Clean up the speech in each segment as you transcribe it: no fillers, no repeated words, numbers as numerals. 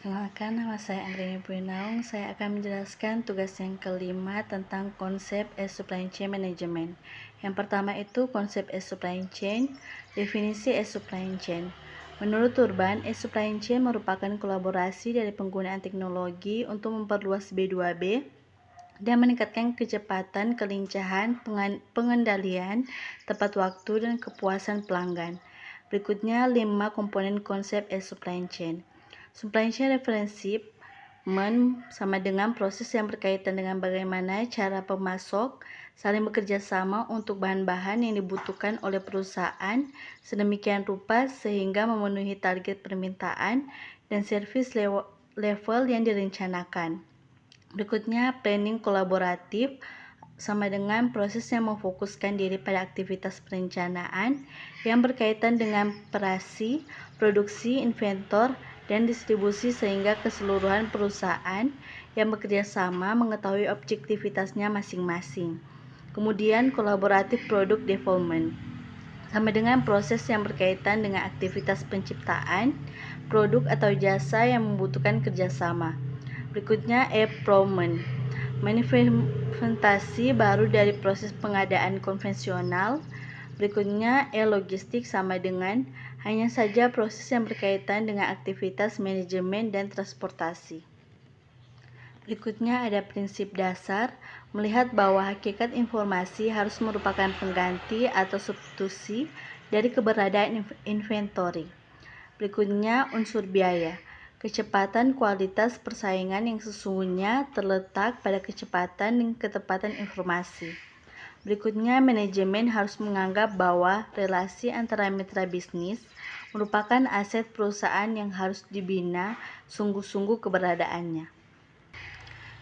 Perkenalkan, nama saya Anggreni Purinaung. Saya akan menjelaskan tugas yang kelima tentang konsep supply chain management. Yang pertama itu konsep supply chain, definisi supply chain. Menurut Urban, supply chain merupakan kolaborasi dari penggunaan teknologi untuk memperluas B2B dan meningkatkan kecepatan, kelincahan, pengendalian, tepat waktu, dan kepuasan pelanggan. Berikutnya 5 komponen konsep supply chain. Supply chain referensi sama dengan proses yang berkaitan dengan bagaimana cara pemasok saling bekerja sama untuk bahan-bahan yang dibutuhkan oleh perusahaan sedemikian rupa sehingga memenuhi target permintaan dan service level yang direncanakan. Berikutnya, planning kolaboratif sama dengan proses yang memfokuskan diri pada aktivitas perencanaan yang berkaitan dengan operasi, produksi, inventor, dan distribusi sehingga keseluruhan perusahaan yang bekerja sama mengetahui objektivitasnya masing-masing. Kemudian, kolaboratif product development sama dengan proses yang berkaitan dengan aktivitas penciptaan, produk atau jasa yang membutuhkan kerjasama. Berikutnya, improvement, manifestasi baru dari proses pengadaan konvensional. Berikutnya, logistik sama dengan hanya saja proses yang berkaitan dengan aktivitas manajemen dan transportasi. Berikutnya ada prinsip dasar, melihat bahwa hakikat informasi harus merupakan pengganti atau substitusi dari keberadaan inventory. Berikutnya unsur biaya. Kecepatan kualitas persaingan yang sesungguhnya terletak pada kecepatan dan ketepatan informasi. Berikutnya, manajemen harus menganggap bahwa relasi antara mitra bisnis merupakan aset perusahaan yang harus dibina sungguh-sungguh keberadaannya.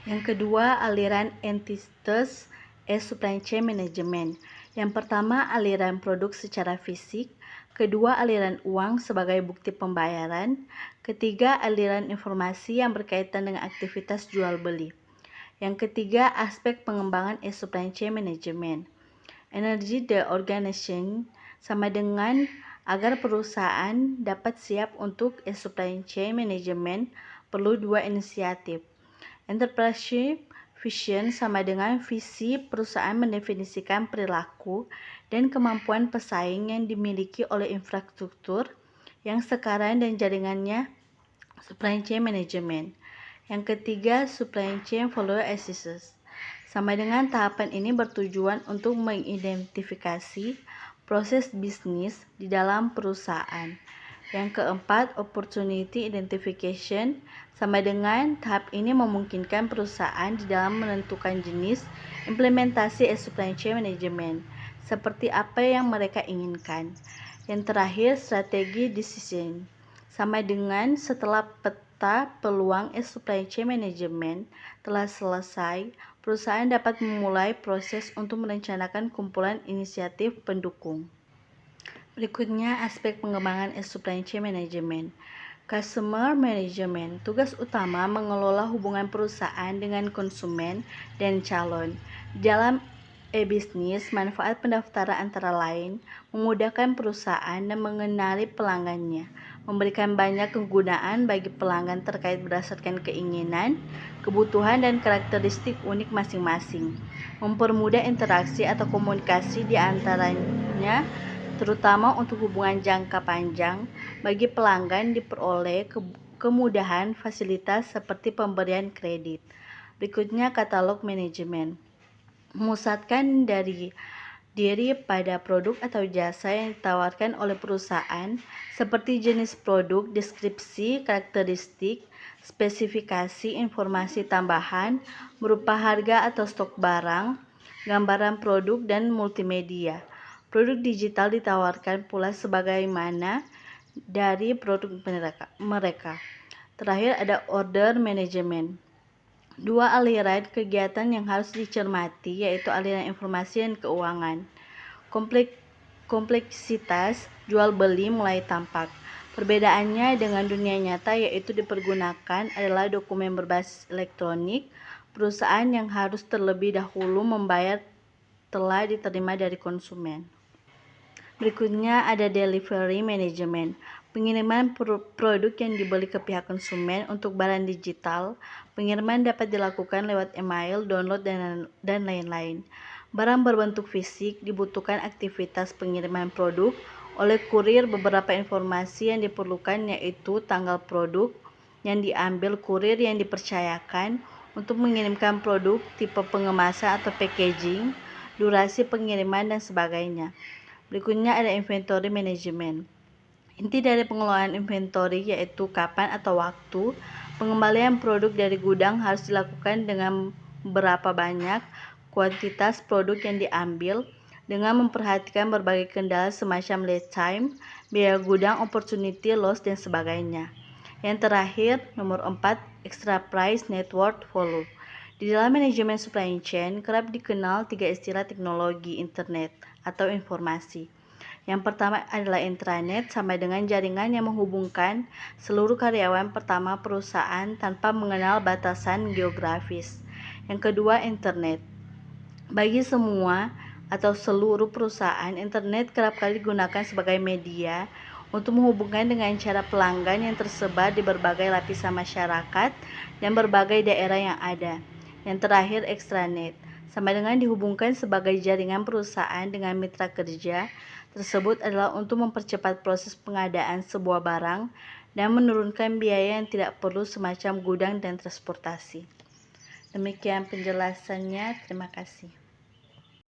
Yang kedua, aliran entitas supply chain management. Yang pertama, aliran produk secara fisik. Kedua, aliran uang sebagai bukti pembayaran. Ketiga, aliran informasi yang berkaitan dengan aktivitas jual beli. Yang ketiga, aspek pengembangan supply chain management. Energy the organization sama dengan agar perusahaan dapat siap untuk supply chain management perlu 2 inisiatif. Entrepreneurship vision sama dengan visi perusahaan mendefinisikan perilaku dan kemampuan pesaing yang dimiliki oleh infrastruktur yang sekarang dan jaringannya supply chain management. Yang ketiga, supply chain value assessment. Sama dengan tahapan ini bertujuan untuk mengidentifikasi proses bisnis di dalam perusahaan. Yang keempat, opportunity identification. Sama dengan tahap ini memungkinkan perusahaan di dalam menentukan jenis implementasi supply chain management seperti apa yang mereka inginkan. Yang terakhir, strategi decision. Sama dengan setelah peta peluang supply chain management telah selesai, perusahaan dapat memulai proses untuk merencanakan kumpulan inisiatif pendukung. Berikutnya, aspek pengembangan supply chain management. Customer management, tugas utama mengelola hubungan perusahaan dengan konsumen dan calon. Dalam bisnis, manfaat pendaftaran antara lain memudahkan perusahaan dan mengenali pelanggannya, memberikan banyak kegunaan bagi pelanggan terkait berdasarkan keinginan, kebutuhan, dan karakteristik unik masing-masing, mempermudah interaksi atau komunikasi di antaranya, terutama untuk hubungan jangka panjang. Bagi pelanggan diperoleh kemudahan fasilitas seperti pemberian kredit. Berikutnya, katalog manajemen. Memusatkan dari diri pada produk atau jasa yang ditawarkan oleh perusahaan seperti jenis produk, deskripsi, karakteristik, spesifikasi, informasi tambahan berupa harga atau stok barang, gambaran produk, dan multimedia. Produk digital ditawarkan pula sebagaimana dari produk mereka. Terakhir ada order management. 2 aliran kegiatan yang harus dicermati yaitu aliran informasi dan keuangan. Kompleksitas jual beli mulai tampak. Perbedaannya dengan dunia nyata yaitu dipergunakan adalah dokumen berbasis elektronik. Perusahaan yang harus terlebih dahulu membayar telah diterima dari konsumen. Berikutnya ada delivery management. Pengiriman produk yang dibeli ke pihak konsumen untuk barang digital, pengiriman dapat dilakukan lewat email, download, dan lain-lain. Barang berbentuk fisik dibutuhkan aktivitas pengiriman produk oleh kurir. Beberapa informasi yang diperlukan yaitu tanggal produk yang diambil, kurir yang dipercayakan untuk mengirimkan produk, tipe pengemasan atau packaging, durasi pengiriman, dan sebagainya. Berikutnya ada inventory management. Inti dari pengelolaan inventory yaitu kapan atau waktu pengembalian produk dari gudang harus dilakukan, dengan berapa banyak kuantitas produk yang diambil, dengan memperhatikan berbagai kendala semacam lead time, biaya gudang, opportunity loss, dan sebagainya. Yang terakhir, nomor 4, extra price, net worth, follow. Di dalam manajemen supply chain kerap dikenal 3 istilah teknologi internet atau informasi. Yang pertama adalah intranet, sama dengan jaringan yang menghubungkan seluruh karyawan pertama perusahaan tanpa mengenal batasan geografis. Yang kedua, internet. Bagi semua atau seluruh perusahaan, internet kerap kali digunakan sebagai media untuk menghubungkan dengan cara pelanggan yang tersebar di berbagai lapisan masyarakat dan berbagai daerah yang ada. Yang terakhir, extranet, sama dengan dihubungkan sebagai jaringan perusahaan dengan mitra kerja. Tersebut adalah untuk mempercepat proses pengadaan sebuah barang dan menurunkan biaya yang tidak perlu semacam gudang dan transportasi. Demikian penjelasannya, terima kasih.